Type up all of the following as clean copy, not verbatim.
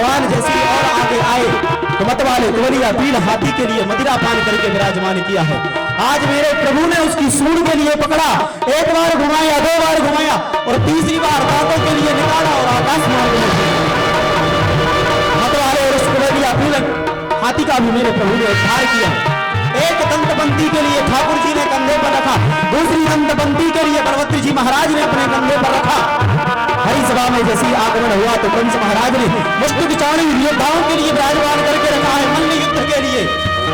भगवान जैसे ही और आगे आए तो मतवाले गोलिया पील हाथी के लिए मदिरा पान करके विराजमान किया है। आज मेरे प्रभु ने उसकी सूंड के लिए पकड़ा, एक बार घुमाया, दो बार घुमाया और तीसरी बार दांतों के लिए निकाला और आकाश मार्ग में मतवाले और उस गोलिया पील हाथी का भी मेरे प्रभु ने उद्धार किया। एक दंतबंदी के लिए ठाकुर जी ने कंधे पर रखा, दूसरी दंतबंदी के लिए बलभद्र जी महाराज ने अपने कंधे पर रखा। हरि सभा में जैसे आगमन हुआ तो कंस महाराज ने मुष्टिक चाणी योद्धाओं के लिए विराजमान करके रखा है मल्ल युद्ध के लिए।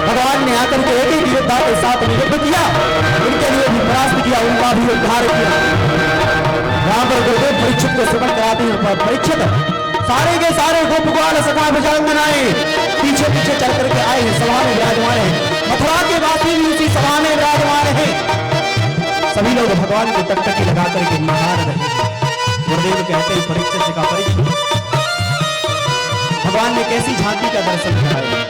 भगवान ने आकर के एक एक योद्धा के साथ युद्ध किया, उनके लिए भी परास्त किया, उनका भी उद्धार किया। यहाँ पर गुरुदेव परीक्षित को श्रवण कराते हैं। परीक्षित सारे के सारे गोप ग्वाल सखा भुजंगनाए पीछे पीछे चल करके आए हैं, सभा में विराजमान है। मथुरा के वासी भी उसी सभा में विराजमान है। सभी लोग भगवान को टकटकी लगा करके निहार रहे हैं। गुरुदेव कहते हैं परीक्षित जी का परीक्षित भगवान ने कैसी झांकी का दर्शन कराया।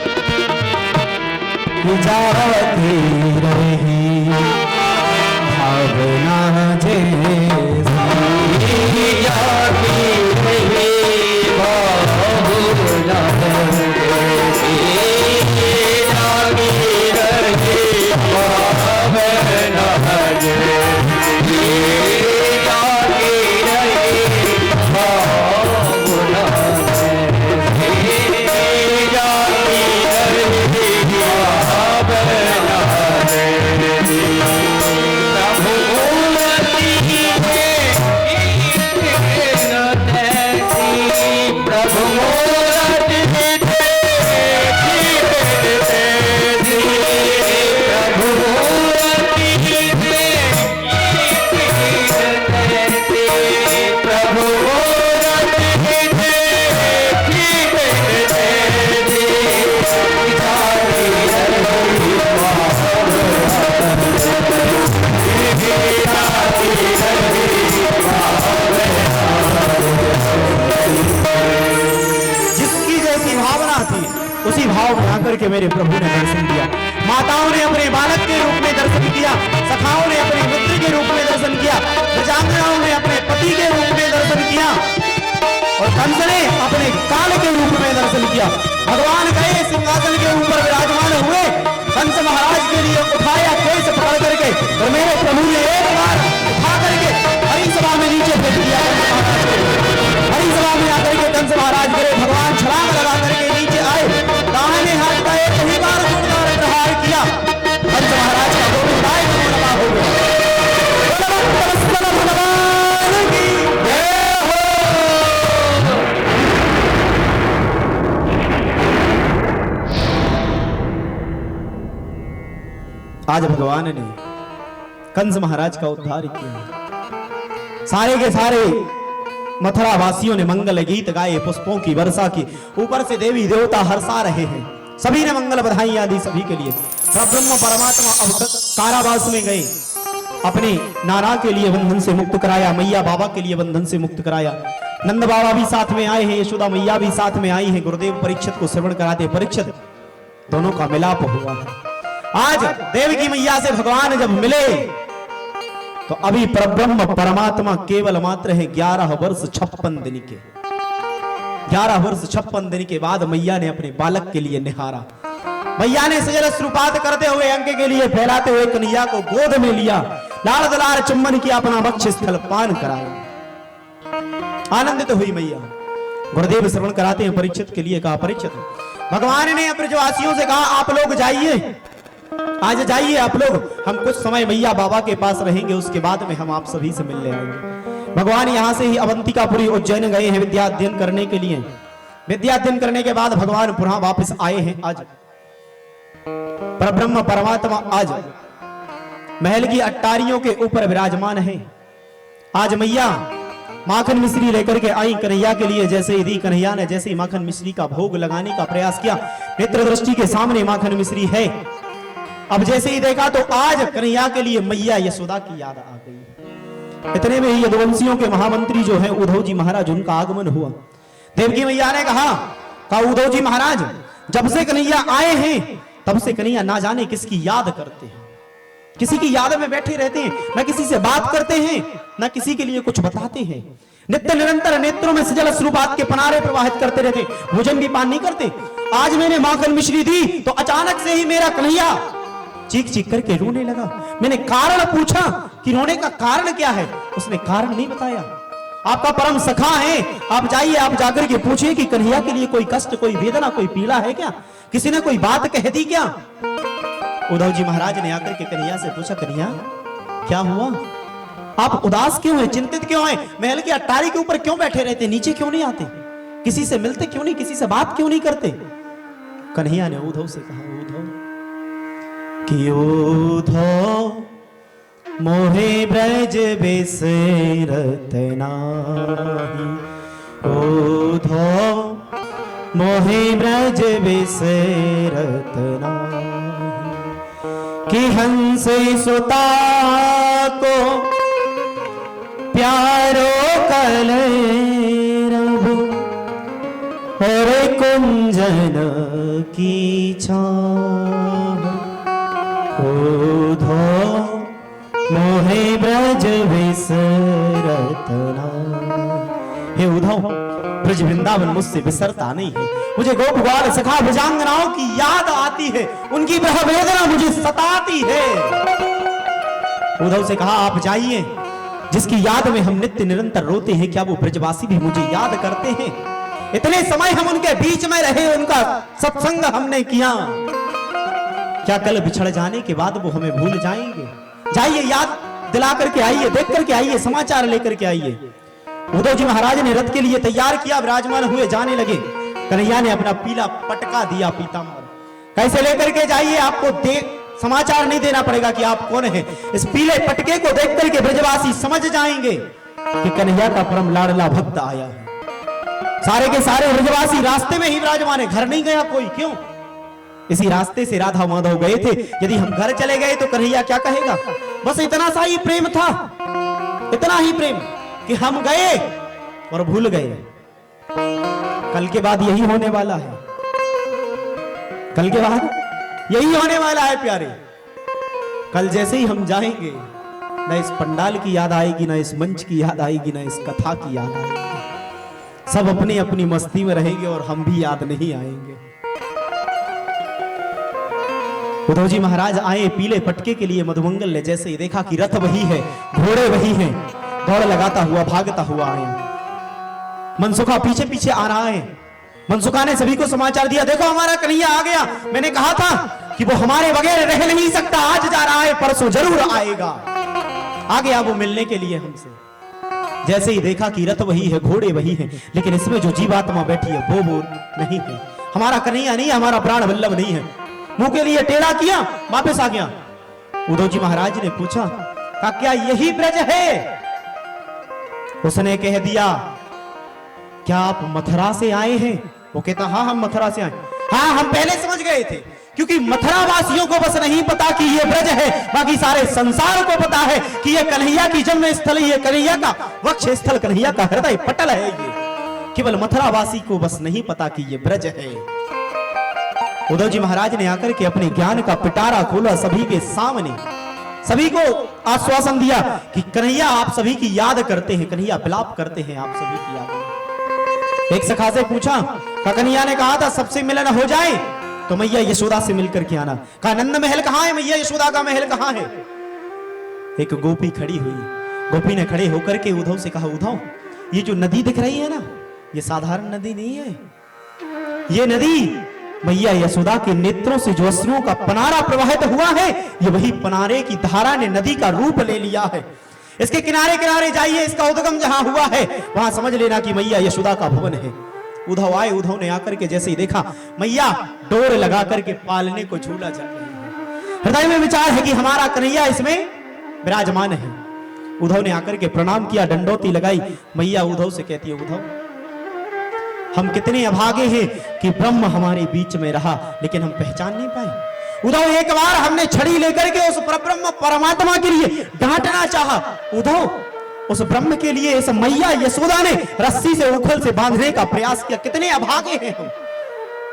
भावना उसी भाव में आकर के मेरे प्रभु ने दर्शन दिया। माताओं ने अपने बालक के रूप में दर्शन किया, सखाओं ने अपने मित्र के रूप में दर्शन किया, प्रजांगनाओं ने अपने पति के रूप में दर्शन किया और कंस ने अपने काल के रूप में दर्शन किया। भगवान गए सिंहासन के ऊपर विराजमान हुए, कंस महाराज के लिए उठाया केस पकड़ करके और मेरे प्रभु ने एक बार उठा करके हरि सभा में नीचे फेंक दिया। हरि सभा में आकर के कंस महाराज गिरे, भगवान छलांग लगा करके नीचे आए, दाहिने हाथ का एक ही बार जोरदार प्रहार किया। कंस महाराज का गोविंदाय नमो नमः हो गया। आज भगवान ने कंस महाराज का उद्धार किया। सारे के सारे मथुरा वासियों ने मंगल गीत गाए, पुष्पों की वर्षा की, ऊपर से देवी देवता हर्षा रहे हैं। सभी ने मंगल बधाइयां दी सभी के लिए। ब्रह्म परमात्मा अब कारावास में गए, अपने नारा के लिए बंधन से मुक्त कराया, मैया बाबा के लिए बंधन से मुक्त कराया। नंद बाबा भी साथ में आए हैं, यशोदा मैया भी साथ में आई है। गुरुदेव परीक्षित को श्रवण कराते, परीक्षित दोनों का मिलाप हुआ है। आज देवकी मैया से भगवान जब मिले तो अभी परब्रह्म परमात्मा केवल मात्र है 11 वर्ष 56 दिन के। 11 वर्ष 56 दिन के बाद मैया ने अपने बालक के लिए निहारा। मैया ने सजल श्रुपात करते हुए अंक के लिए फैलाते हुए कन्हैया को गोद में लिया, लाल दलार चुम्बन किया, अपना वक्ष स्थल पान कराया। आनंदित हुई मैया। गुरुदेव श्रवण कराते हैं परीक्षित के लिए, कहा परीक्षित भगवान ने ब्रजवासियों से कहा आप लोग जाइए, आज जाइए आप लोग, हम कुछ समय मैया बाबा के पास रहेंगे, उसके बाद में हम आप सभी से मिलने आएंगे। भगवान यहां से ही अवंतिकापुरी उज्जैन गए हैं विद्या अध्ययन करने के लिए। विद्या अध्ययन करने के बाद भगवान पुनः वापस आए हैं। आज परब्रह्म परमात्मा आज महल की अट्टारियों के ऊपर विराजमान है। आज मैया माखन मिश्री लेकर के आई कन्हैया के लिए। जैसे यदि कन्हैया ने जैसे माखन मिश्री का भोग लगाने का प्रयास किया, नेत्र दृष्टि के सामने माखन मिश्री है। अब जैसे ही देखा तो आज कन्हैया के लिए मैया यशोदा की याद आ गई। इतने में ही यदुवंशियों के महामंत्री जो है उद्धव जी महाराज, उनका आगमन हुआ। देवकी मैया ने कहा उद्धव जी महाराज, जब से कन्हैया आए हैं तब से कन्हैया ना जाने किसकी याद करते हैं, किसी की याद में बैठे रहते हैं, न किसी से बात करते हैं, न किसी के लिए कुछ बताते हैं। नित्य निरंतर नेत्रों में सजल अश्रुपात के पनारे प्रवाहित करते रहते, भोजन भी पान नहीं करते। आज मैंने माखन मिश्री दी तो अचानक से ही मेरा कन्हैया चीख चीख करके रोने लगा। मैंने कारण पूछा कि रोने का कारण क्या है, उसने कारण नहीं बताया। आपका परम सखा है, आप जाइए, आप जाकर के पूछिए कि कन्हैया के लिए कोई कष्ट, कोई वेदना, कोई पीड़ा है क्या, किसी ने कोई बात कह दी क्या। उद्धव जी महाराज ने आकर के कन्हैया से पूछा, कन्हैया क्या हुआ, आप उदास क्यों हैं, चिंतित क्यों हैं, महल की अट्टारी के ऊपर क्यों बैठे रहते, नीचे क्यों नहीं आते, किसी से मिलते क्यों नहीं, किसी से बात क्यों नहीं करते। कन्हैया ने उद्धव से कहा, उद्धव कि उद्धव मोहे ब्रज बिसरत नाही, उद्धव मोहे ब्रज बिसरत नाही, कि हंस सुता को प्यारो कलरव और कुंजन की छाव, उद्धव मोहे ब्रज बिसरत नाही। हे उद्धव, ब्रज वृंदावन मुझसे बिसरता नहीं है, मुझे गोप ग्वाल सखा भुजंगनाओं की याद आती है, उनकी वह वेदना मुझे सताती है। उद्धव से कहा, आप जाइए, जिसकी याद में हम नित्य निरंतर रोते हैं, क्या वो ब्रजवासी भी मुझे याद करते हैं। इतने समय हम उनके बीच में रहे, उनका सत्संग हमने किया, क्या कल बिछड़ जाने के बाद वो हमें भूल जाएंगे। जाइए, याद दिला करके आइए, देख करके आइए, समाचार लेकर के आइए। उद्धव जी महाराज ने रथ के लिए तैयार किया, विराजमान हुए, जाने लगे। कन्हैया ने अपना पीला पटका दिया, पीतांबर, कैसे लेकर के जाइए, आपको समाचार नहीं देना पड़ेगा कि आप कौन हैं। इस पीले पटके को देख करके ब्रजवासी समझ जाएंगे कि कन्हैया का परम लाडला भक्त आया है। सारे के सारे ब्रजवासी रास्ते में ही विराजमान है, घर नहीं गया कोई, क्यों, इसी रास्ते से राधा माधव गए थे। यदि हम घर चले गए तो कन्हैया क्या कहेगा। बस इतना सा ही प्रेम था, इतना ही प्रेम कि हम गए और भूल गए। कल के बाद यही होने वाला है, कल के बाद यही होने वाला है प्यारे। कल जैसे ही हम जाएंगे, न इस पंडाल की याद आएगी, न इस मंच की याद आएगी, न इस कथा की याद आएगी। सब अपनी अपनी मस्ती में रहेंगे और हम भी याद नहीं आएंगे। उद्धव जी महाराज आए पीले पटके के लिए मधुमंगल ने जैसे ही देखा कि रथ वही है, घोड़े वही हैं, दौड़ लगाता हुआ भागता हुआ आया। मनसुखा पीछे पीछे आ रहा है। मनसुखा ने सभी को समाचार दिया, देखो हमारा कन्हैया आ गया, मैंने कहा था कि वो हमारे बगैर रह नहीं सकता, आज जा रहा है, परसों जरूर आएगा। आ गया वो मिलने के लिए हमसे। जैसे ही देखा कि रथ वही है, घोड़े वही हैं, लेकिन इसमें जो जीवात्मा बैठी है वो नहीं है, हमारा कन्हैया नहीं है, हमारा प्राण वल्लभ नहीं है। मुंह के लिए टेढ़ा किया, वापस आ गया। उद्धव जी महाराज ने पूछा, क्या यही ब्रज है? उसने कह दिया, क्या आप मथुरा से आए हैं? वो कहता, हाँ हम मथुरा से आए। हाँ हम पहले समझ गए थे, क्योंकि मथुरा वासियों को बस नहीं पता कि ये ब्रज है, बाकी सारे संसार को पता है कि ये कन्हैया की जन्म स्थल, ये कन्हैया का वक्ष स्थल, कन्हैया का हृदय पटल है। ये केवल मथुरा वासी को बस नहीं पता कि ये ब्रज है। उद्धव जी महाराज ने आकर के अपने ज्ञान का पिटारा खोला, सभी के सामने सभी को आश्वासन दिया कि कन्हैया आप सभी की याद करते हैं, कन्हैया विलाप करते हैं आप सभी की याद। एक सखा से पूछा, कन्हैया ने कहा था सबसे मिलन हो जाए तो मैया यशोदा से मिलकर के आना। कहा नंद महल कहां है, मैया यशोदा का महल कहां है? एक गोपी खड़ी हुई, गोपी ने खड़े होकर के उद्धव से कहा, उद्धव ये जो नदी दिख रही है ना, ये साधारण नदी नहीं है, ये नदी मैया यशोदा के नेत्रों से जो अश्रुओं का पनारा प्रवाहित हुआ है, ये वही पनारे की धारा ने नदी का रूप ले लिया है। इसके किनारे किनारे जाइए, इसका उद्गम जहां हुआ है वहां समझ लेना कि मैया यशोदा का भवन है। उद्धव आए, उद्धव ने आकर के जैसे ही देखा मैया डोर लगा करके पालने को झूला चल रही है। हृदय में विचार है कि हमारा कन्हैया इसमें विराजमान है। उद्धव ने आकर के प्रणाम किया, डंडोती लगाई। मैया उद्धव से कहती है, उद्धव हम कितने अभागे हैं कि ब्रह्म हमारे बीच में रहा, लेकिन हम पहचान नहीं पाए। उद्धव एक बार हमने छड़ी लेकर के उस परब्रह्म परमात्मा के लिए डांटना चाहा, उद्धव उस ब्रह्म के लिए इस मैया यशोदा ने रस्सी से उखल से बांधने का प्रयास किया, कितने अभागे हैं हम।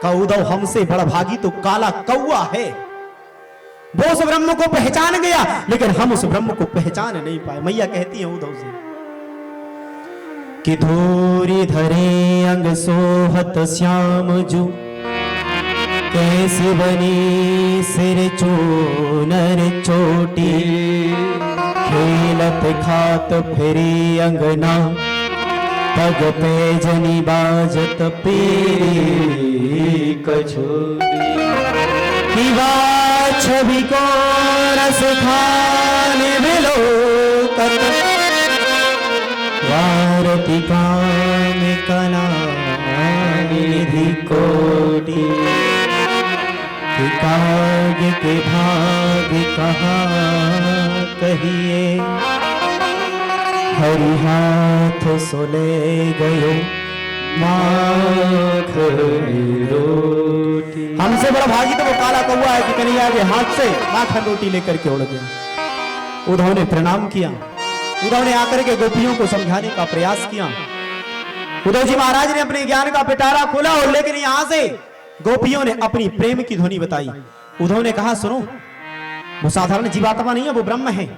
कहा उद्धव हमसे बड़ा भागी तो काला कौआ है, वो उस ब्रह्म को पहचान गया, लेकिन हम उस ब्रह्म को पहचान नहीं पाए। मैया कहती है उद्धव से, कि धूरी धरे अंग सोहत श्याम जू, कैसे बनी सिर चूनर चोटी, खेलत खात फिरी अंगना, पग पे जनी बाजत पीरी कछोरी, कि छवि को रस खाने बिलोकत, वारतिका में कला निधि कोटि, कि काग के भाग कहा कहिए, हरि हाथ सोले गयो माखन रोटी। हमसे बड़ा भागी तो वो काला कौआ है कि कन्हैया के हाथ से माखन रोटी लेकर के उड़ गया। उद्धव ने प्रणाम किया, उद्धव ने आकर के गोपियों को समझाने का प्रयास किया। उद्धव जी महाराज ने अपने ज्ञान का पिटारा खोला और लेकिन यहां से गोपियों ने अपनी प्रेम की ध्वनि बताई। उद्धव ने कहा सुनो, वो साधारण जीवात्मा नहीं है, वो ब्रह्म है।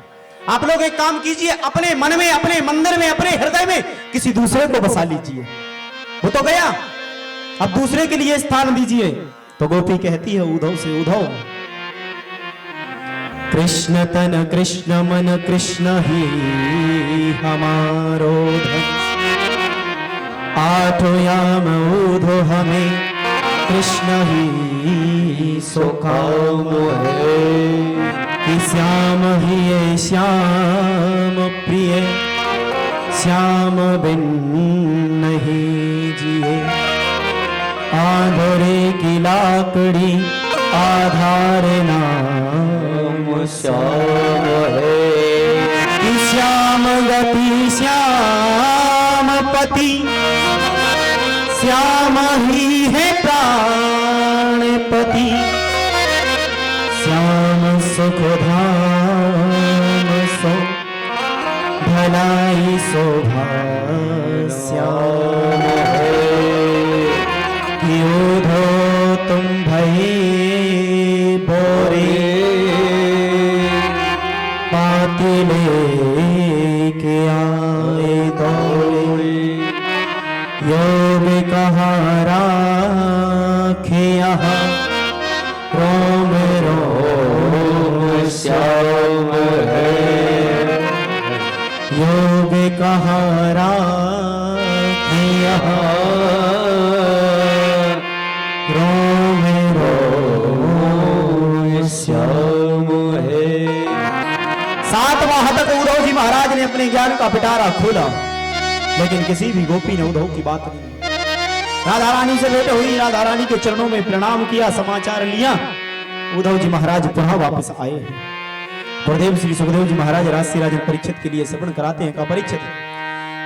आप लोग एक काम कीजिए, अपने मन में, अपने मंदिर में, अपने हृदय में किसी दूसरे को बसा लीजिए। वो तो गया, अब दूसरे के लिए स्थान दीजिए। तो गोपी कहती है उद्धव से, उद्धव कृष्ण तन कृष्ण मन कृष्ण ही हमारो धन, आठो याम उद्धव हमें कृष्ण ही सो काम है, कि श्याम ही है श्याम प्रिय, श्याम बिन नहीं जिए। आंधरे की लाकड़ी आधार नाम श्याम है, कि श्याम गति श्याम पति, श्याम ही है प्राणपति, श्याम सुख धाम सो भलाई शोभा श्याम है, कि उद्धव तुम भई बोरे, पाती लेके आए दौड़े, योग कहा राखे यहाँ, रोम रोम श्याम है, योग कहा राखे यहाँ, रोम रोम श्याम है। सातवां हतक उद्धव जी महाराज ने अपने ज्ञान का पिटारा खोला, लेकिन किसी भी गोपी ने उद्धव की बात नहीं। राधा रानी से भेंट हुई, राधा रानी के चरणों में प्रणाम किया, समाचार लिया। उद्धव जी महाराज पुनः वापस आए हैं। गुरुदेव श्री सुखदेव जी महाराज राजसी राजन परीक्षित के लिए श्रवण कराते हैं। का परीक्षित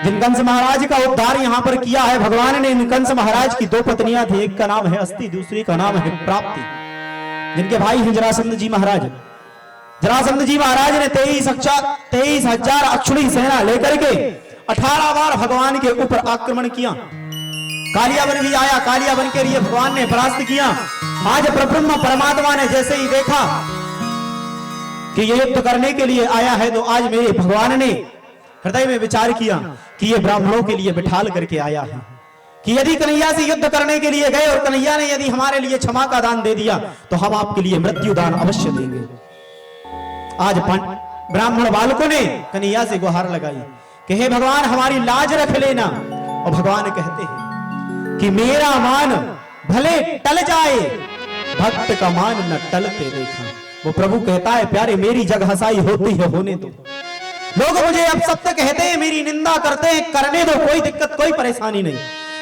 जिन कंस महाराज का उद्धार यहाँ पर किया है भगवान ने, इन कंस महाराज की दो पत्नियां थी, एक का नाम है अस्ति, दूसरी का नाम है प्राप्ति, जिनके भाई हैं जरासंध जी महाराज। जरासंध जी महाराज ने 23,000 अक्षुणी सेना लेकर के 18 बार भगवान के ऊपर आक्रमण किया। कालियावन भी आया, कालियावन के लिए भगवान ने परास्त किया। आज परब्रह्म परमात्मा ने जैसे ही देखा कि ये युद्ध करने के लिए आया है, तो आज मेरे भगवान ने हृदय में विचार किया कि ये ब्राह्मणों के लिए बिठाल करके आया है, कि यदि कन्हैया से युद्ध करने के लिए गए और कन्हैया ने यदि हमारे लिए क्षमा का दान दे दिया तो हम आपके लिए मृत्यु दान अवश्य देंगे। आज ब्राह्मण बालकों ने कन्हैया से गुहार लगाई कि हे भगवान हमारी लाज रख लेना। और भगवान कहते हैं कि मेरा मान भले टल जाए, भक्त का मान न टलते देखा। वो प्रभु कहता है प्यारे मेरी जग हंसाई होती है होने दो। लोग मुझे अब सत्य कहते हैं, मेरी निंदा करते हैं, करने दो, कोई दिक्कत कोई परेशानी नहीं।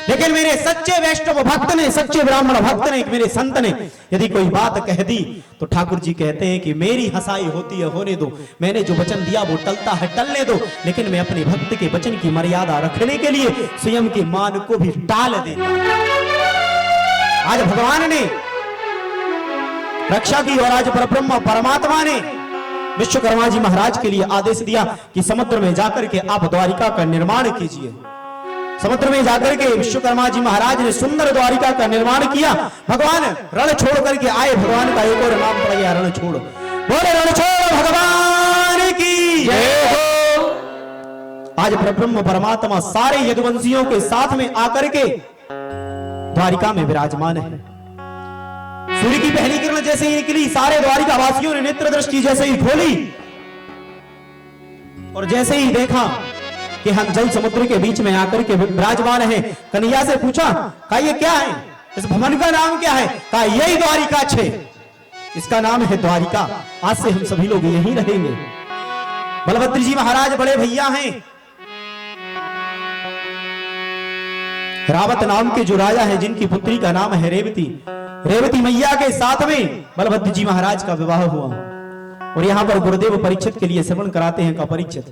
लेकिन मेरे सच्चे वैष्णव भक्त ने, सच्चे ब्राह्मण भक्त ने, मेरे संत ने यदि कोई बात कह दी तो ठाकुर जी कहते हैं कि मेरी हंसाई होती है होने दो। मैंने जो वचन दिया वो टलता है टलने दो, लेकिन मैं अपने भक्त के वचन की मर्यादा रखने के लिए स्वयं के मान को भी टाल देता। आज भगवान ने रक्षा की और आज परब्रह्म परमात्मा ने विश्वकर्मा जी महाराज के लिए आदेश दिया कि समुद्र में जाकर के आप द्वारिका का निर्माण कीजिए। समुद्र में जाकर के विश्वकर्मा जी महाराज ने सुंदर द्वारिका का निर्माण किया। भगवान रण छोड़ करके आए, भगवान का एक और नाम पड़ गया रण छोड़। बोले रण छोड़ भगवान की जय हो। आज परब्रह्म परमात्मा सारे यदुवंशियों के साथ में आकर के द्वारिका में विराजमान है। सूर्य की पहली किरण जैसे ही निकली, सारे द्वारिका वासियों ने नेत्र दृष्टि जैसे ही खोली और जैसे ही देखा कि हम जल समुद्र के बीच में आकर के विराजमान हैं, कन्हैया से पूछा, कहा ये क्या है, इस भवन का नाम क्या है? कहा यही द्वारिका छे, इसका नाम है द्वारिका, आज से हम सभी लोग यहीं रहेंगे। बलभद्र जी महाराज बड़े भैया हैं। रावत नाम के जो राजा है, जिनकी पुत्री का नाम है रेवती, रेवती मैया के साथ में बलभद्र जी महाराज का विवाह हुआ। और यहां पर गुरुदेव परीक्षित के लिए श्रवण कराते हैं का परीक्षित।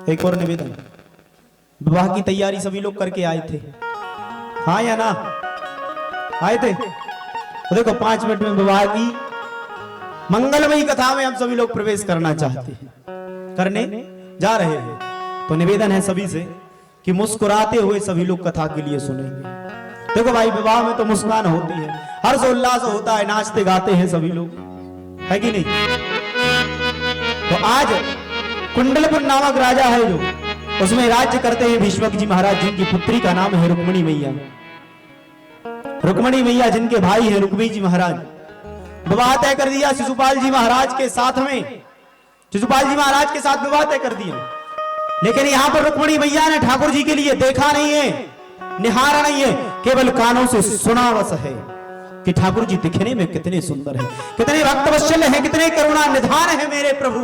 एक और निवेदन, विवाह की तैयारी सभी लोग करके आए थे, हाँ या ना? आए थे? तो देखो 5 मिनट में विवाह की मंगलमयी कथा में हम सभी लोग प्रवेश करना चाहते हैं, करने जा रहे हैं। तो निवेदन है सभी से कि मुस्कुराते हुए सभी लोग कथा के लिए सुनेंगे। देखो भाई, विवाह में तो मुस्कान होती है, हर्ष उल्लास होता है, नाचते गाते हैं सभी लोग, है कि नहीं? तो आज कुंडलपुर नामक राजा है जो, उसमें राज्य करते हैं भीष्मक जी महाराज, जिनकी पुत्री का नाम है रुक्मिणी मैया। रुक्मिणी मैया जिनके भाई हैं रुक्मी जी महाराज। विवाह तय कर दिया शिशुपाल जी महाराज के साथ में, शिशुपाल जी महाराज के साथ विवाह तय कर दिया। लेकिन यहां पर रुक्मिणी मैया ने ठाकुर जी के लिए देखा नहीं है, निहारा नहीं है, केवल कानों से सुना बस है कि ठाकुर जी दिखने में कितने सुंदर हैं, कितने भक्तवत्सल हैं, कितने करुणा निधान है मेरे प्रभु।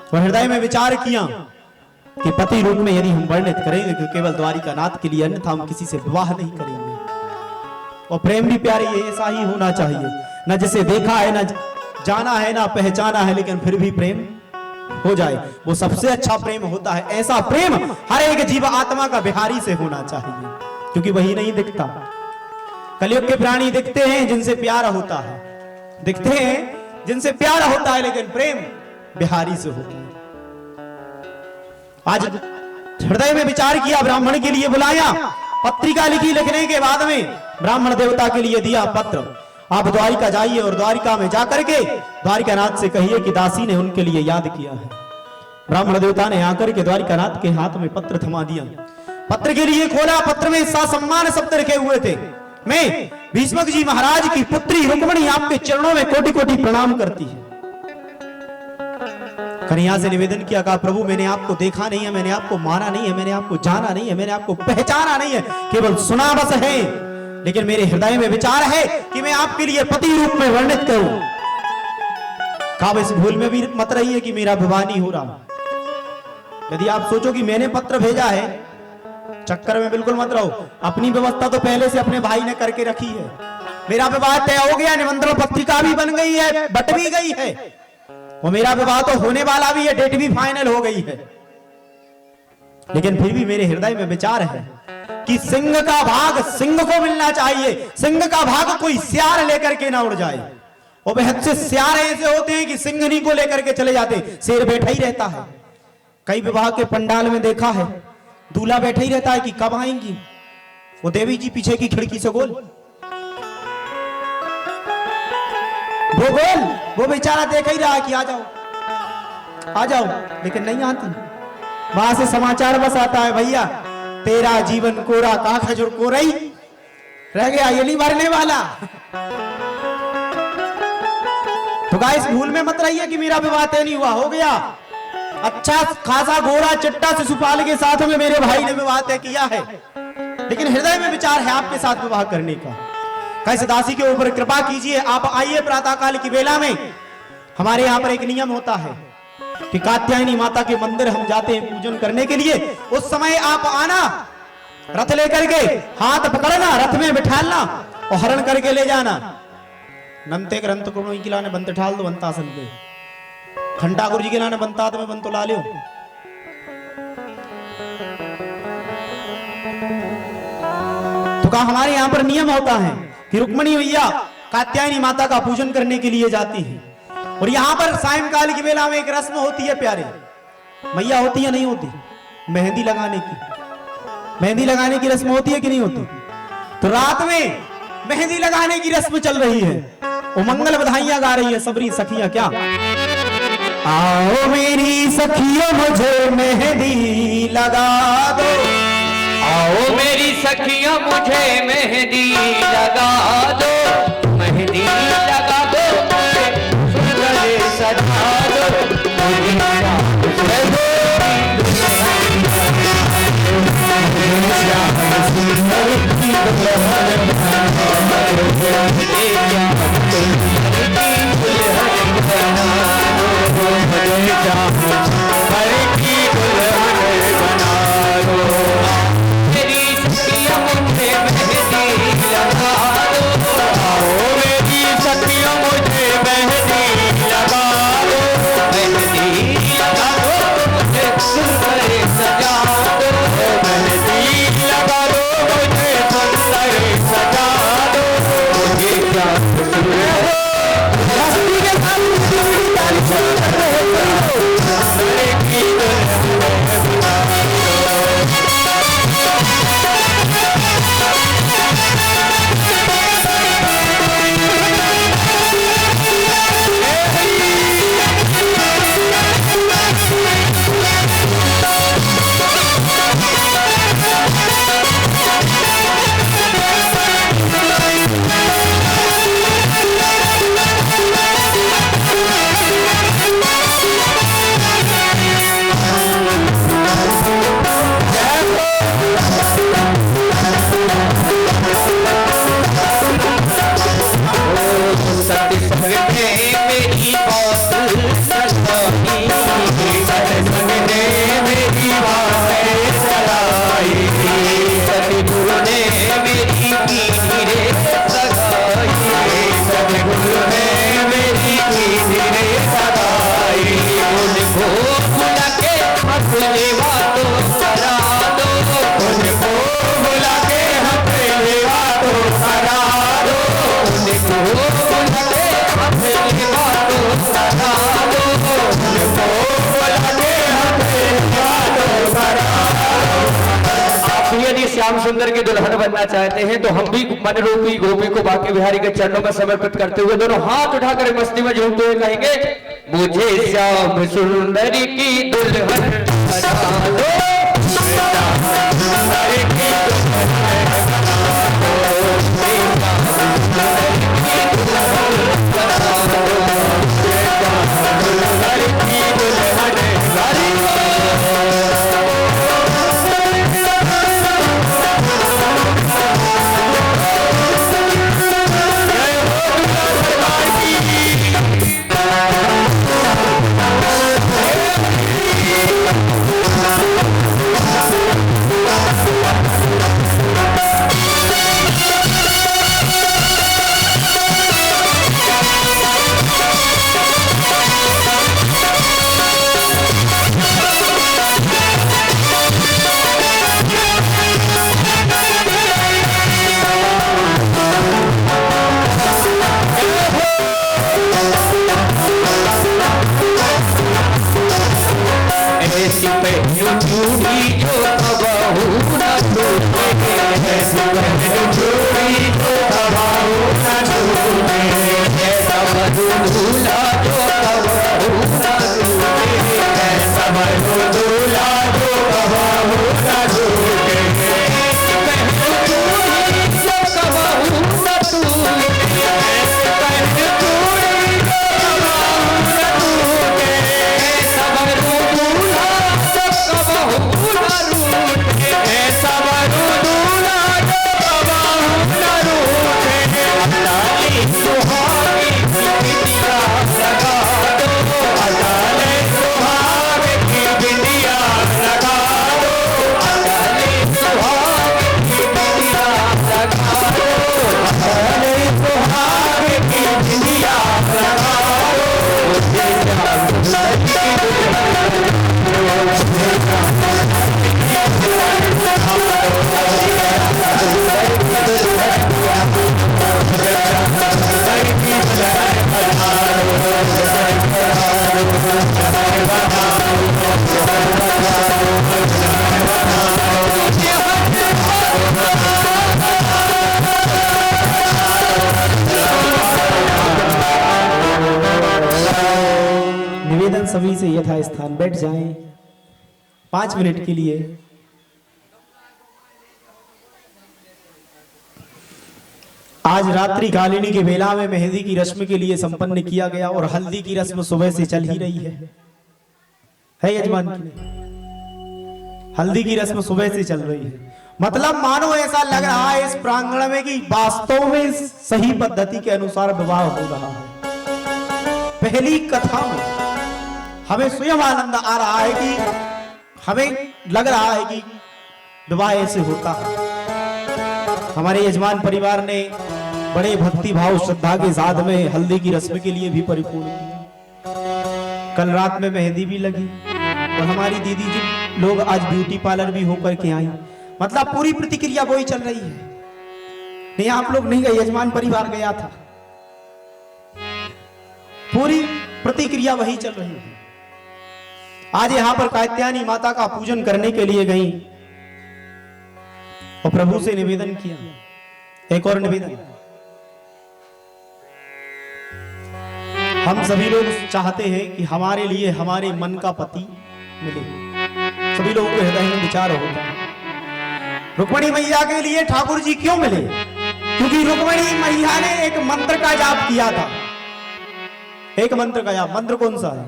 और हृदय में विचार किया कि पति रूप में यदि हम वर्णित करेंगे तो केवल द्वारिका नाथ के लिए, अन्यथा हम किसी से विवाह नहीं करेंगे। और प्रेम भी प्यारे ये ऐसा ही होना चाहिए, न जिसे देखा है, न जाना है, न पहचाना है, लेकिन फिर भी प्रेम हो जाए, वो सबसे अच्छा प्रेम होता है। ऐसा प्रेम हर एक जीव आत्मा का बिहारी से होना चाहिए, क्योंकि वही नहीं दिखता। कलयुग के प्राणी दिखते हैं जिनसे प्यार होता है, दिखते हैं जिनसे प्यार होता है, लेकिन प्रेम बिहारी से होता है। आज हृदय में विचार किया, ब्राह्मण के लिए बुलाया, पत्रिका लिखी, लिखने के बाद में ब्राह्मण देवता के लिए दिया पत्र, आप द्वारिका जाइए और द्वारिका में जाकर के द्वारिकानाथ से कहिए कि दासी ने उनके लिए याद किया है। ब्राह्मण देवता ने आकर के द्वारिकानाथ के हाथ में पत्र थमा दिया। पत्र के लिए खोला, पत्र में सम्मान शब्द रखे हुए थे, मैं भीष्मक जी महाराज की पुत्री रुक्मिणी आपके चरणों में कोटि कोटि प्रणाम करती है। कन्हैया से निवेदन किया, कहा प्रभु मैंने आपको देखा नहीं है, मैंने आपको माना नहीं है, मैंने आपको जाना नहीं है, मैंने आपको पहचाना नहीं है, केवल सुना बस है, लेकिन मेरे हृदय में विचार है कि मैं आपके लिए पति रूप में वर्णित करूं। कहा इस भूल में भी मत रहिए कि मेरा विवाह नहीं हो रहा। यदि आप सोचो कि मैंने पत्र भेजा है, चक्कर में बिल्कुल मत रहो। अपनी व्यवस्था तो पहले से अपने भाई ने करके रखी है। मेरा विवाह तय हो गया, निमंत्रण पत्रिका भी बन गई है, बट भी गई है, वो मेरा विवाह तो होने वाला भी है, डेट भी फाइनल हो गई है। लेकिन फिर भी मेरे हृदय में विचार है कि सिंह का भाग सिंह को मिलना चाहिए, सिंह का भाग कोई सियार लेकर के ना उड़ जाए। और बेहद से सियार ऐसे होते हैं कि सिंहनी को लेकर के चले जाते, शेर बैठा ही रहता है। कई विवाह के पंडाल में देखा है, दूल्हा बैठा ही रहता है कि कब आएंगी, वो देवी जी पीछे की खिड़की से गोल, वो बेचारा देख ही रहा है कि आ जाओ आ जाओ, लेकिन नहीं आती। वहां से समाचार बस आता है, भैया तेरा जीवन कोरा का खजूर कोरई रह गया, ये नहीं मरने वाला। तो गाइस भूल में मत रहिए कि मेरा विवाह तय नहीं हुआ, हो गया। अच्छा खासा गोरा चिट्टा शिशुपाल के साथ में मेरे भाई ने विवाह तय किया है, लेकिन हृदय में विचार है आपके साथ विवाह करने का। कैसे दासी के ऊपर कृपा कीजिए, आप आइए प्रातः काल की बेला में। हमारे यहाँ पर एक नियम होता है कि कात्यायनी माता के मंदिर हम जाते हैं पूजन करने के लिए, उस समय आप आना, रथ लेकर के हाथ पकड़ना, रथ में बिठालना और हरण करके ले जाना। नंते ग्रंथ को लाने बंत ठाल दो बंतासन पे, घंटाकुर जी के लाने बंतात में बंतो ला लियो। तो कहा हमारे यहाँ पर नियम होता है कि रुक्मिणी मैया कात्यायनी माता का पूजन करने के लिए जाती है। और यहाँ पर सायंकाल की बेला में एक रस्म होती है प्यारे, मैया होती है नहीं होती, मेहंदी लगाने की, मेहंदी लगाने की रस्म होती है कि नहीं होती। तो रात में मेहंदी लगाने की रस्म चल रही है, वो मंगल बधाइयां गा रही है सबरी सखियां, क्या आओ मेरी सखियों मुझे मेहंदी लगा दो, आओ मेरी सखियां मुझे मेहंदी लगा दो, मेहंदी लगा दो, सुंदर सजा दो, मुझे श्याम सुंदर की दुल्हन बनना चाहते हैं तो हम भी मन रूपी गोपी को बांके बिहारी के चरणों में समर्पित करते हुए दोनों हाथ उठाकर मस्ती में झूमते हुए कहेंगे, मुझे श्याम सुंदर की दुल्हन बना दो, सभी से यथा स्थान बैठ जाएं 5 मिनट के लिए। आज रात्रि कालिनी के बेला में मेहंदी की रस्म के लिए संपन्न किया गया और हल्दी की रस्म सुबह से चल ही रही है यजमान की। हल्दी की रस्म सुबह से चल रही है, मतलब मानो ऐसा लग रहा है इस प्रांगण में कि वास्तव में सही पद्धति के अनुसार विवाह हो रहा है। पहली कथा में हमें स्वयं आनंद आ रहा है कि हमें लग रहा है कि विवाह ऐसे होता है। हमारे यजमान परिवार ने बड़े भक्ति भाव श्रद्धा के साथ में हल्दी की रस्म के लिए भी परिपूर्ण किया। कल रात में मेहंदी भी लगी और हमारी दीदी जी लोग आज ब्यूटी पार्लर भी होकर के आई, मतलब पूरी प्रतिक्रिया वही चल रही है। नहीं आप लोग नहीं गए, यजमान परिवार गया था, पूरी प्रतिक्रिया वही चल रही है। आज यहां पर कात्यायनी माता का पूजन करने के लिए गई और प्रभु से निवेदन किया। एक और निवेदन, हम सभी लोग चाहते हैं कि हमारे लिए हमारे मन का पति मिले। सभी लोगों के हृदय में विचार होता है रुक्मणी मैया के लिए ठाकुर जी क्यों मिले, क्योंकि रुक्मणी मैया ने एक मंत्र का जाप किया था। एक मंत्र का जाप, मंत्र कौन सा है?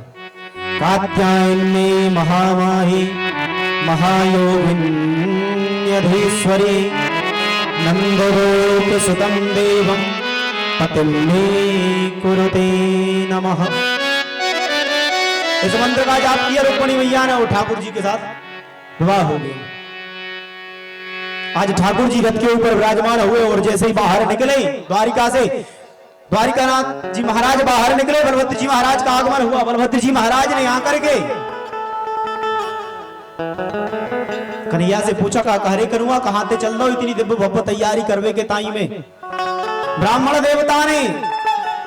कात्यायनी महामाही महायोगिन्यधीश्वरी नंदरूप सुतम देवम पतिं मे कुरुते नमः। इस मंत्र का जाप किया रुक्मणी मैया ने और ठाकुर जी के साथ विवाह हो गया। आज ठाकुर जी रथ के ऊपर विराजमान हुए और जैसे ही बाहर निकले द्वारिका से, द्वारिकानाथ जी महाराज बाहर निकले, बलभद्र जी महाराज का आगमन हुआ। बलभद्र जी महाराज ने आकर के कन्हैया से पूछा का कहरे करूंगा कहां ते चल दो इतनी दिव्य भव्य तैयारी करवे के ताई में। ब्राह्मण देवता ने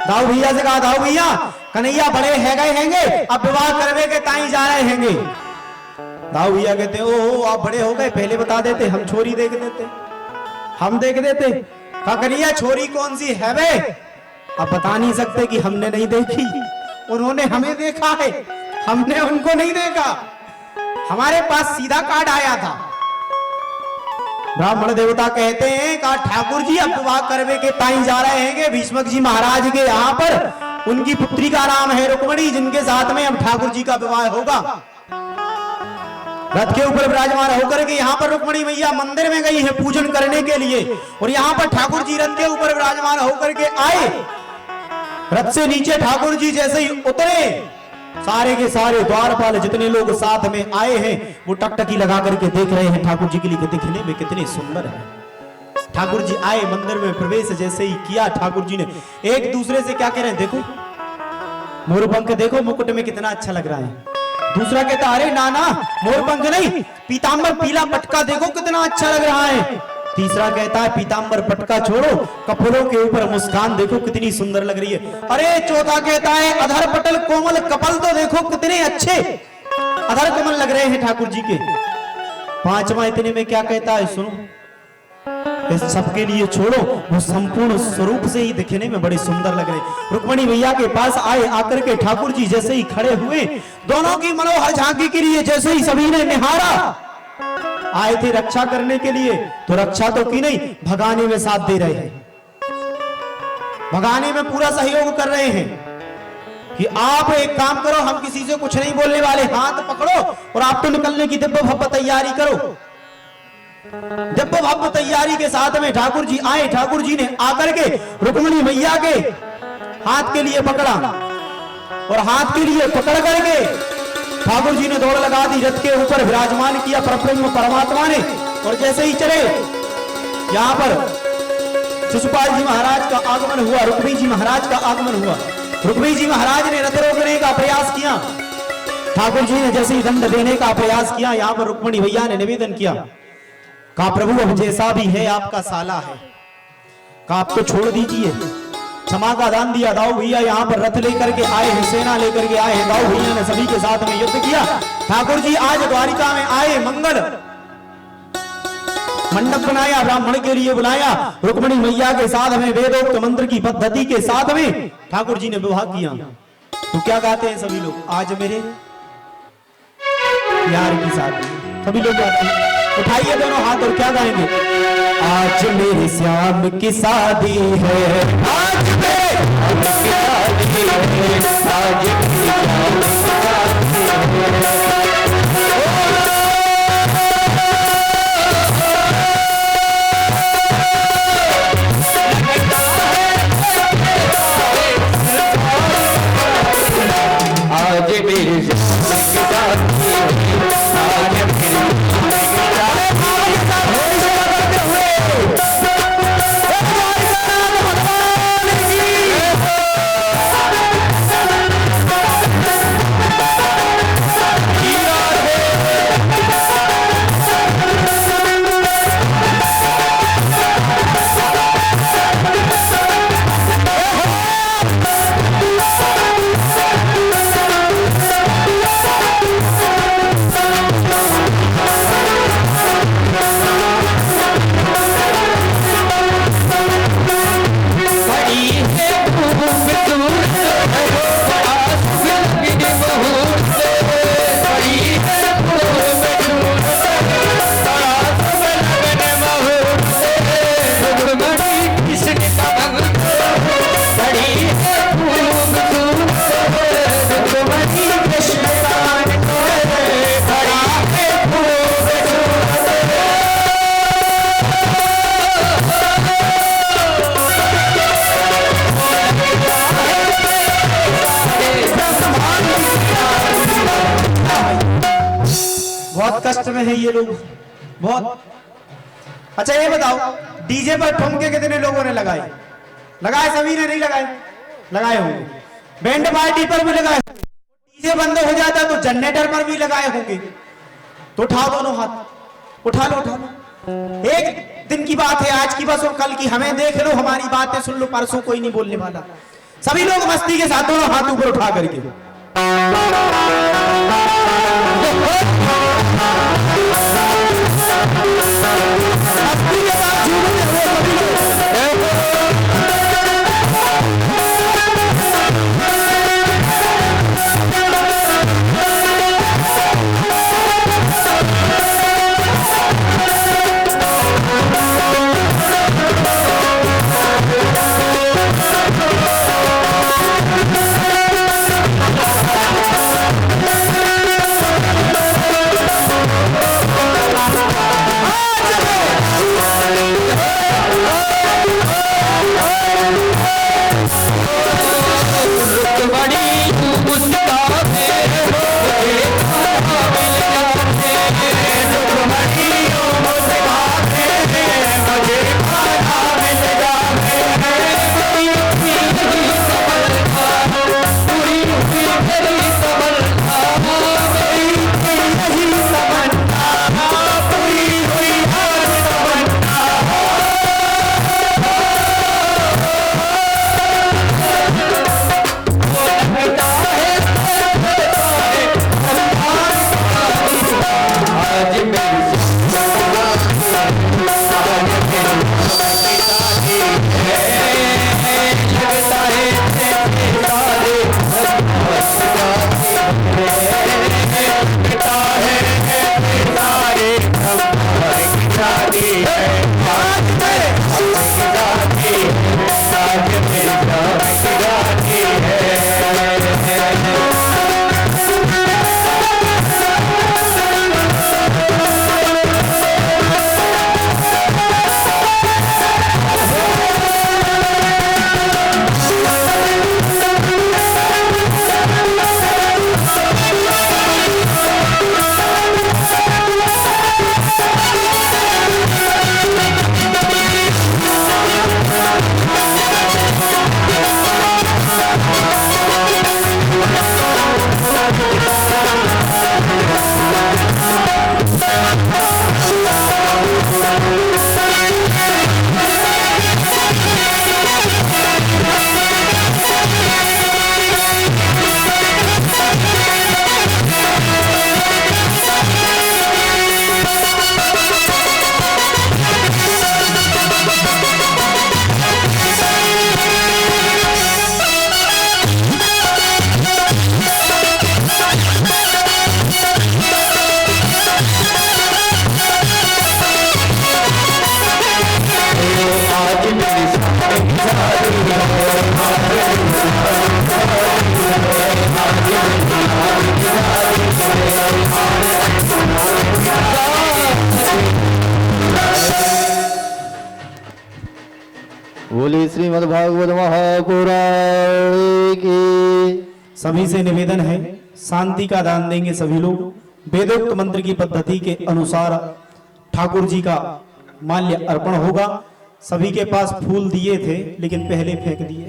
दाऊ भैया से कहा, दाऊ भैया कन्हैया बड़े है गए हैंगे, अब विवाह करवे के ताई जा रहे हैंगे। दाऊ भैया कहते ओ आप बड़े हो गए, पहले बता देते, हम छोरी देख देते, हम देख देते। कहा कन्हैया छोरी कौन सी है वे? अब बता नहीं सकते कि हमने नहीं देखी, उन्होंने हमें देखा है, हमने उनको नहीं देखा। हमारे पास सीधा कार्ड आया था। ब्राह्मण देवता कहते हैं कहा ठाकुर जी अब विवाह करवे के ताई जा रहे हैं भीष्मक जी महाराज के यहाँ पर, उनकी पुत्री का नाम है रुक्मणी, जिनके साथ में अब ठाकुर जी का विवाह होगा। रथ के ऊपर विराजमान होकर के यहाँ पर रुक्मणी मैया मंदिर में गई है पूजन करने के लिए, और यहाँ पर ठाकुर जी रथ के ऊपर विराजमान होकर के आए। रथ से नीचे ठाकुर जी जैसे ही उतरे, सारे के सारे द्वारपाल जितने लोग साथ में आए हैं वो टकटकी लगा करके देख रहे हैं ठाकुर जी के लिए दिखने में कितने सुंदर है। ठाकुर जी आए मंदिर में प्रवेश जैसे ही किया, ठाकुर जी ने एक दूसरे से क्या कह रहे हैं, देखो मोरपंख देखो मुकुट में कितना अच्छा लग रहा है। दूसरा कहता अरे नाना मोरपंख नहीं पीतांबर पीला पटका देखो कितना अच्छा लग रहा है। तीसरा कहता है पीतांबर पटका छोड़ो कपड़ों के ऊपर मुस्कान देखो कितनी सुंदर लग रही है। अरे चौथा कहता है अधर पटल कोमल कपल तो देखो कितने अच्छे अधर कमल लग रहे हैं ठाकुर जी के। पांचवा इतने में क्या कहता है, सुनो इस सबके लिए छोड़ो वो संपूर्ण स्वरूप से ही दिखने में बड़े सुंदर लग रहे। रुक्मणी मैया के पास आए, आकर के ठाकुर जी जैसे ही खड़े हुए, दोनों की मनोहर झांकी के लिए जैसे ही सभी ने निहारा, आए थे रक्षा करने के लिए तो रक्षा तो की नहीं, भगाने में साथ दे रहे हैं, भगाने में पूरा सहयोग कर रहे हैं कि आप एक काम करो हम किसी से कुछ नहीं बोलने वाले, हाथ पकड़ो और आप तो निकलने की दिव्य भव्य तैयारी करो। दिव्य भव्य तैयारी के साथ में ठाकुर जी आए, ठाकुर जी ने आकर के रुक्मणी मैया के हाथ के लिए पकड़ा और हाथ के लिए पकड़ करके ठाकुर जी ने दौड़ लगा दी, रथ के ऊपर विराजमान किया परब्रह्म परमात्मा ने। और जैसे ही चले यहाँ पर शिशुपाल जी महाराज का आगमन हुआ, रुक्मी जी महाराज का आगमन हुआ। रुक्मी जी महाराज ने रथ रोकने का प्रयास किया, ठाकुर जी ने जैसे ही दंड देने का प्रयास किया, यहाँ पर रुक्मणी भैया ने निवेदन किया, कहा प्रभु अब जैसा भी है आपका साला है, कहा आप तो छोड़ दीजिए, क्षमा का दान दिया। दाऊ भैया यहाँ पर रथ लेकर के आए हैं, सेना लेकर के आए हैं, दाऊ भैया ने सभी के साथ में युद्ध किया। ठाकुर जी आज द्वारिका में आए, मंगल मंडप बनाया, ब्राह्मण के लिए बुलाया, रुक्मणी मैया के साथ में वेदोक्त मंत्र की पद्धति के साथ में ठाकुर जी ने विवाह किया। तो क्या गाते हैं सभी लोग? आज मेरे यार की शादी, सभी लोग गाते हैं। उठाइए दोनों हाथ और क्या गाएंगे? आज मेरे श्याम की शादी है, आज मेरे श्याम की शादी है, आज मेरे श्याम की शादी है। आज मेरे बहुत कष्ट में है ये लोग, बहुत। अच्छा ये बताओ, डीजे पर ठुमके कितने लोगों ने लगाए? लगाए सभी ने? नहीं लगाए? लगाए होंगे। बैंड पार्टी पर भी लगाए। डीजे बंद हो जाता तो जनरेटर पर भी लगाए होंगे। तो उठाओ दोनों हाथ, उठा लो, उठा लो। एक दिन की बात है, आज की बस और कल की। हमें देख लो, हमारी बातें सुन लो, परसों कोई नहीं बोलने वाला। सभी लोग मस्ती के साथ दोनों हाथ ऊपर उठा करके मस्ती के साथ झूमने सभी लोग। बोली श्रीमद् भागवत महापुराण की। सभी से निवेदन है, शांति का दान देंगे सभी लोग। वेदोक्त मंत्र की पद्धति के अनुसार ठाकुर जी का माल्य अर्पण होगा। सभी के पास फूल दिए थे लेकिन पहले फेंक दिए।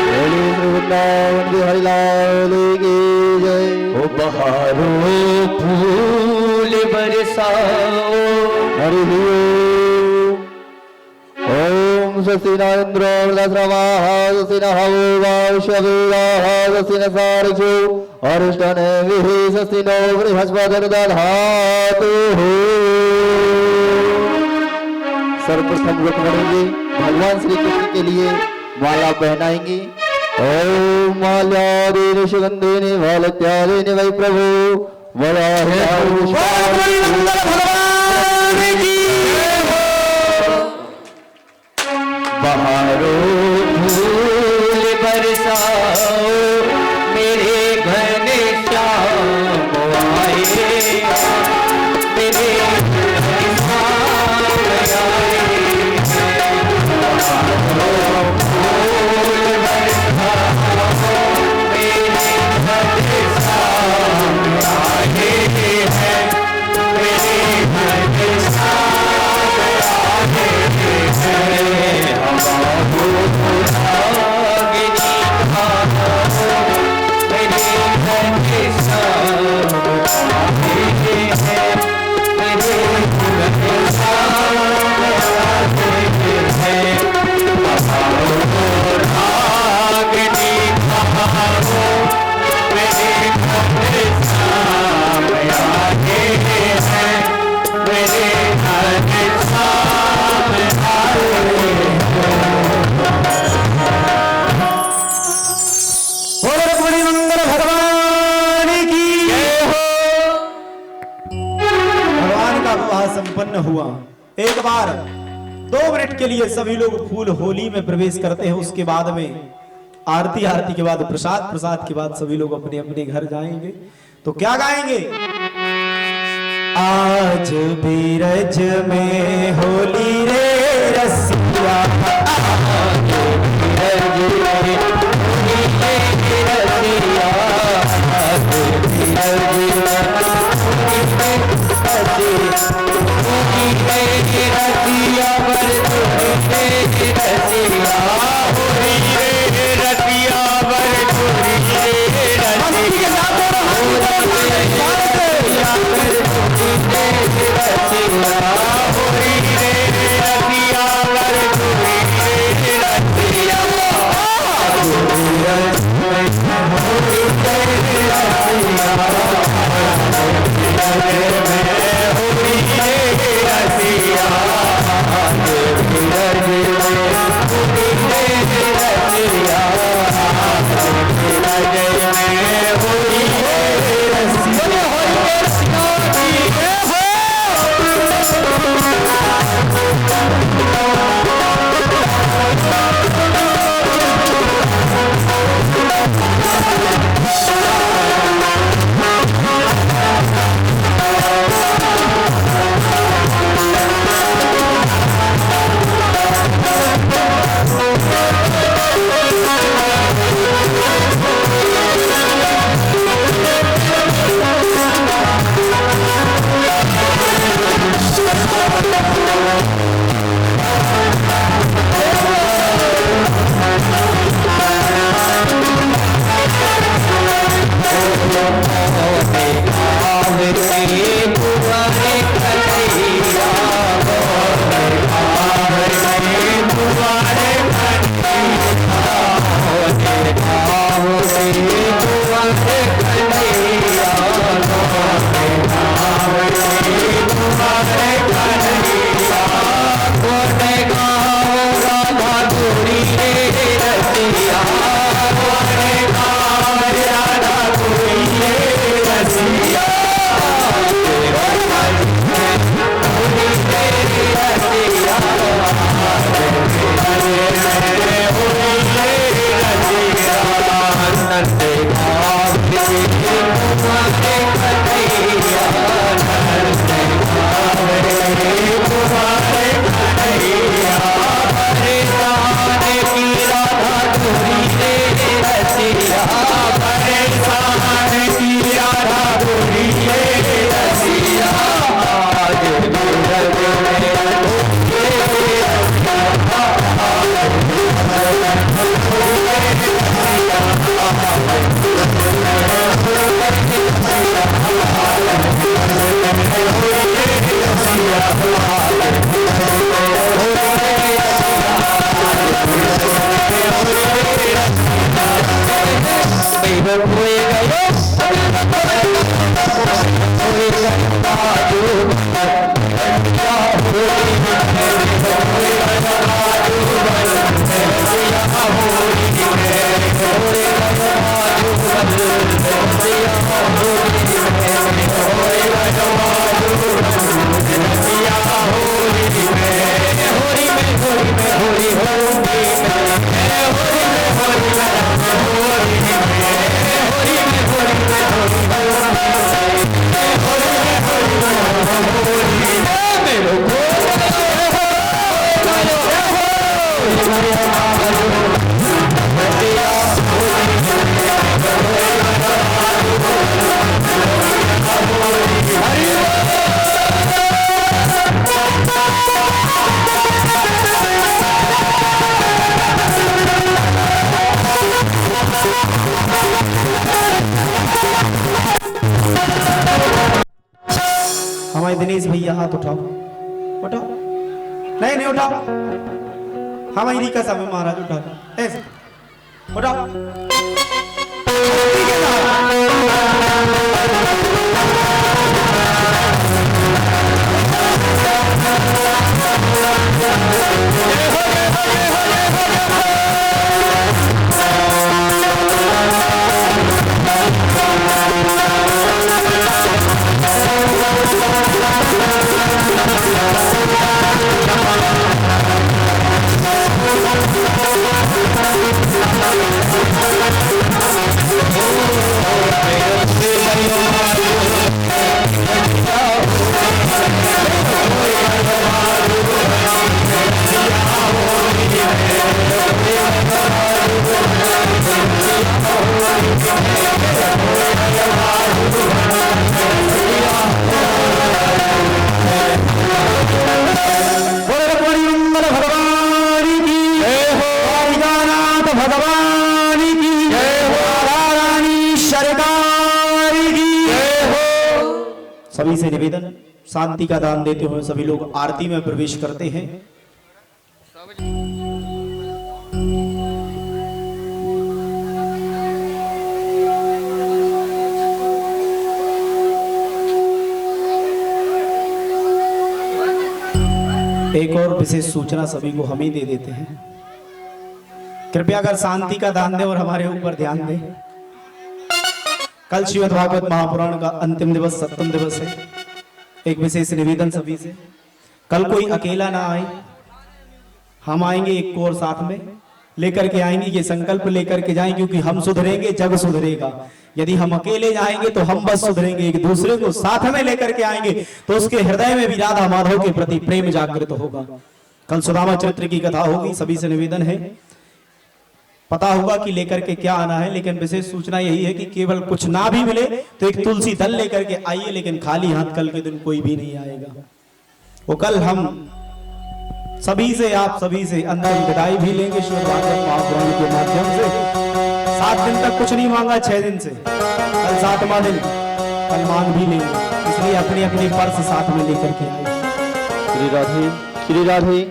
बोली श्री वृंदावन बिहारी लाल की जय। ओ बहारो फूल बरसाओ हरि ओम स्वस्ति न इंद्रो वृद्धश्रवाः स्वस्ति न हविर्वायुष्यवेदाः स्वस्ति न सारथो अरिष्टनेमिः स्वस्ति नो बृहस्पतिर्दधातु। सर्वप्रथम रुक्मिणी जी भगवान श्री कृष्ण के लिए माला पहनाएंगी। ओम माल्यादीन सुगंधीनि वालत्यादीनि वै प्रभु बहारो फूल बरसाओ मेरे घने श्याम आए, मेरे घने श्याम आए। बहारो फूल बरसाओ मेरे घने श्याम आए हैं, मेरे घने श्याम आए हैं। संपन्न हुआ। एक बार 2 मिनट के लिए सभी लोग फूल होली में प्रवेश करते हैं। उसके बाद में आरती, आरती के बाद प्रसाद, प्रसाद के बाद सभी लोग अपने अपने घर जाएंगे। तो क्या गाएंगे? आज बीरज में होली रे रसिया, आज बीरज में होली रे रसिया, आज बीरज में होली रे रसिया। रसिया बर तुरी रसिया, होली रे रसिया बर तुरी रसिया, होली रे हमारे दिनेश भैया हाथ उठाओ, उठाओ, नहीं नहीं उठाओ, हमारी रीका साहब महाराज उठा ऐसे उठाओ। सभी से निवेदन, शांति का दान देते हुए सभी लोग आरती में प्रवेश करते हैं। एक और विशेष सूचना सभी को हम ही दे देते हैं, कृपया अगर शांति का दान दें और हमारे ऊपर ध्यान दें। कल श्रीमद् भागवत महापुराण का अंतिम दिवस, सप्तम दिवस है। एक विशेष निवेदन सभी से, कल कोई अकेला ना आए, हम आएंगे एक को और साथ में लेकर के आएंगे, ये संकल्प लेकर के जाएंगे, क्योंकि हम सुधरेंगे जग सुधरेगा। यदि हम अकेले जाएंगे तो हम बस सुधरेंगे, एक दूसरे को साथ में लेकर के आएंगे तो उसके हृदय में भी राधा माधव के प्रति प्रेम जागृत होगा। कल सुदामा चरित्र की कथा होगी, सभी से निवेदन है, पता होगा कि लेकर के क्या आना है, लेकिन विशेष सूचना यही है कि केवल कुछ ना भी मिले तो एक तुलसी दल लेकर के आइए, लेकिन खाली हाथ कल के दिन कोई भी नहीं आएगा। वो कल हम सभी से, आप सभी से अंतिम विदाई भी लेंगे श्रीमद् भागवत महापुराण के माध्यम से। 7 दिन तक कुछ नहीं मांगा, 6 दिन से, कल 7वां दिन, कल मांग भी लेंगे, इसलिए अपनी अपनी पर्स साथ में लेकर के आए। श्री राधे, श्री राधे।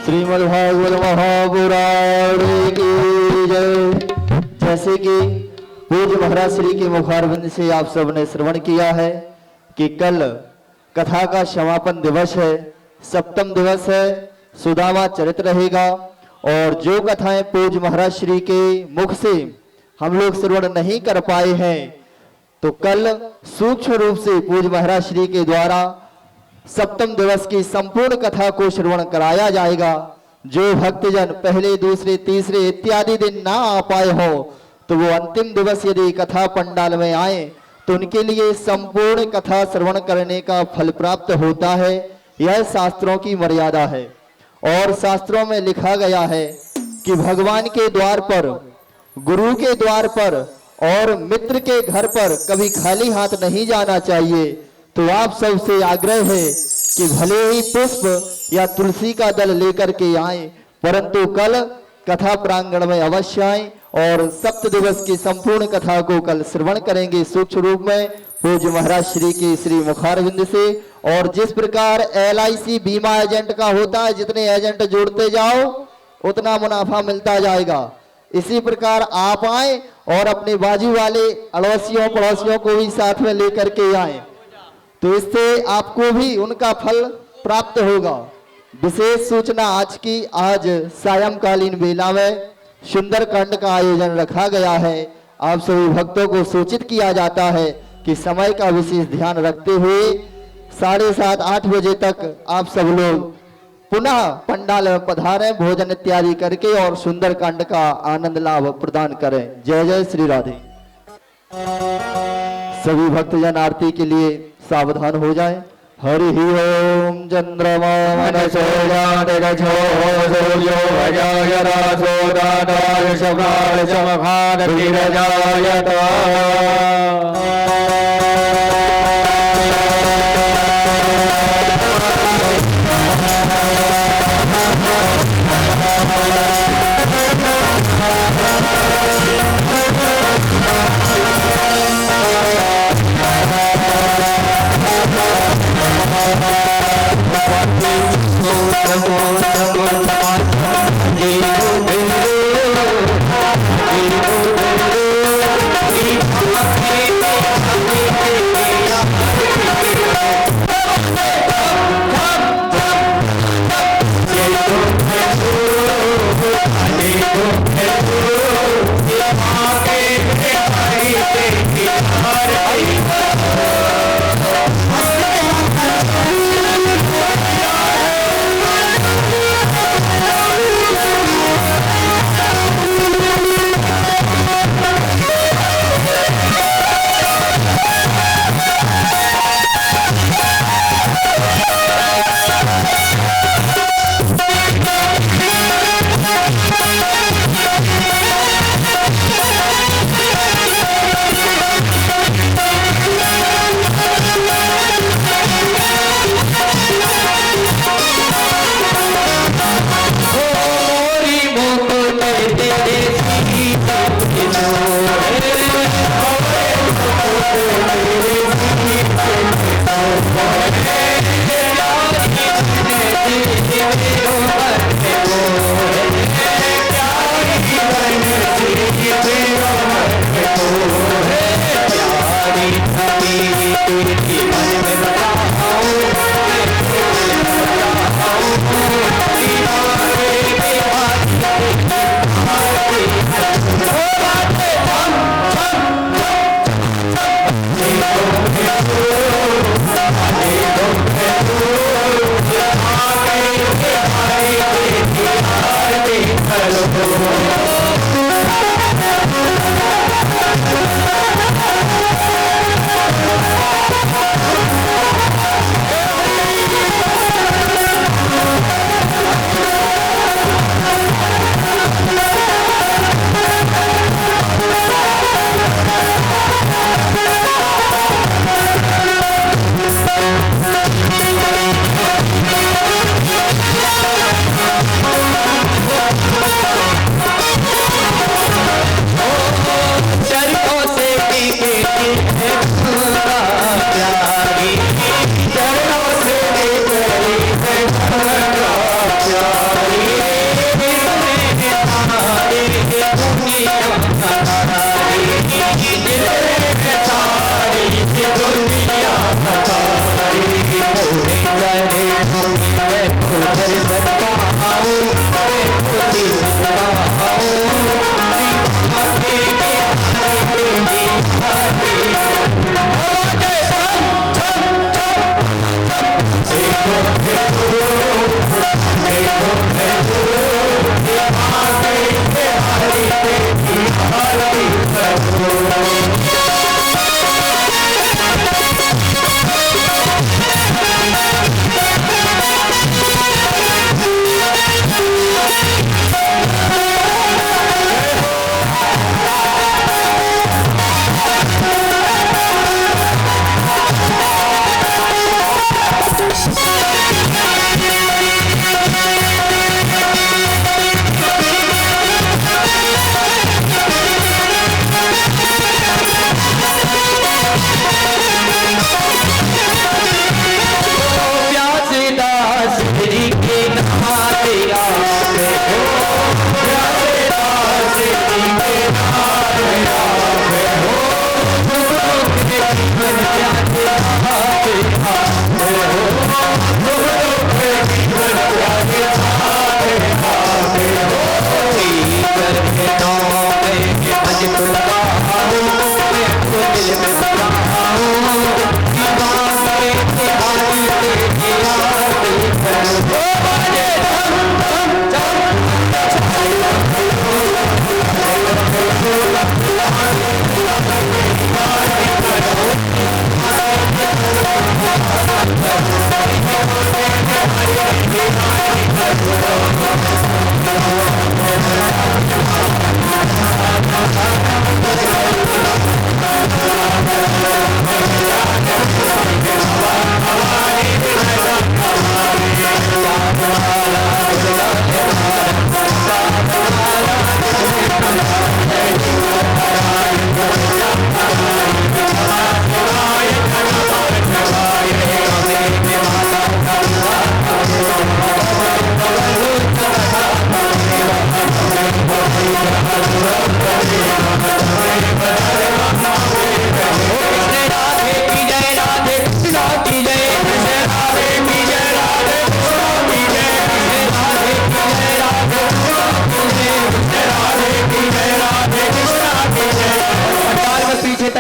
श्रीमद् भागवत महापुराण की जय। जैसे कि पूज्य महाराज श्री के मुखारविंद से आप सबने श्रवण किया है कि कल कथा का समापन दिवस है, सप्तम दिवस है, सुदामा चरित्र रहेगा। और जो कथाएं पूज्य महाराज श्री के मुख से हम लोग श्रवण नहीं कर पाए हैं, तो कल सूक्ष्म रूप से पूज्य महाराज श्री के द्वारा सप्तम दिवस की संपूर्ण कथा को श्रवण कराया जाएगा। जो भक्तजन पहले, दूसरे, तीसरे इत्यादि दिन ना आ पाए हो, तो वो अंतिम दिवस यदि कथा पंडाल में आए तो उनके लिए संपूर्ण कथा श्रवण करने का फल प्राप्त होता है। यह शास्त्रों की मर्यादा है और शास्त्रों में लिखा गया है कि भगवान के द्वार पर, गुरु के द्वार पर और मित्र के घर पर कभी खाली हाथ नहीं जाना चाहिए। तो आप सबसे आग्रह है कि भले ही पुष्प या तुलसी का दल लेकर के आए, परंतु कल कथा प्रांगण में अवश्य आए और सप्त दिवस की संपूर्ण कथा को कल श्रवण करेंगे सूक्ष्म रूप में पूज्य महाराज श्री की श्री मुखारविंद से। और जिस प्रकार LIC बीमा एजेंट का होता है, जितने एजेंट जोड़ते जाओ उतना मुनाफा मिलता जाएगा, इसी प्रकार आप आए और अपने बाजू वाले अड़ोसियों पड़ोसियों को भी साथ में लेकर के आए, तो इससे आपको भी उनका फल प्राप्त होगा। विशेष सूचना आज की, आज सायंकालीन बेला में सुंदरकांड का आयोजन रखा गया है। आप सभी भक्तों को सूचित किया जाता है कि समय का विशेष ध्यान रखते हुए 7:30 8 बजे तक आप सब लोग पुनः पंडाल में पधारें, भोजन इत्यादि करके और सुंदरकांड का आनंद लाभ प्रदान करें। जय जय श्री राधे। सभी भक्तजन आरती के लिए सावधान हो जाएं। हरि ओम चंद्रमा मनसो जातगछो सूर्यो भजायरासो दाताय शकाल समखान धीरजायता।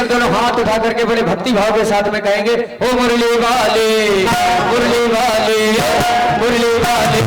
दोनों हाथ उठा करके बड़े भक्ति भाव के साथ में कहेंगे, ओ मुरली वाले, मुरली वाले, मुरली वाले,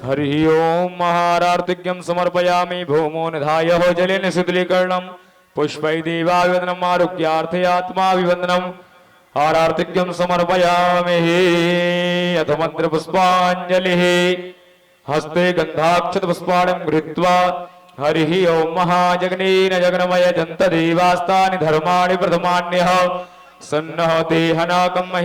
हरि ओम महारार्तिक्यं समर्पयामि भूमो निधाय हो जलेन शीतलीकरणं पुष्पै देवाभिवन्दनम् आरोग्यार्थे आत्माभिवन्दनम् आरार्तिक्यं समर्पयामि अथ मंत्र पुष्पाञ्जलिः हस्ते गन्धाक्षत पुष्पाणिं गृहीत्वा हरिः ओम महाजगनेन जगन्मय जन्त देवास्तानि धर्माणि प्रथमान्यः सन्नः देहनाकं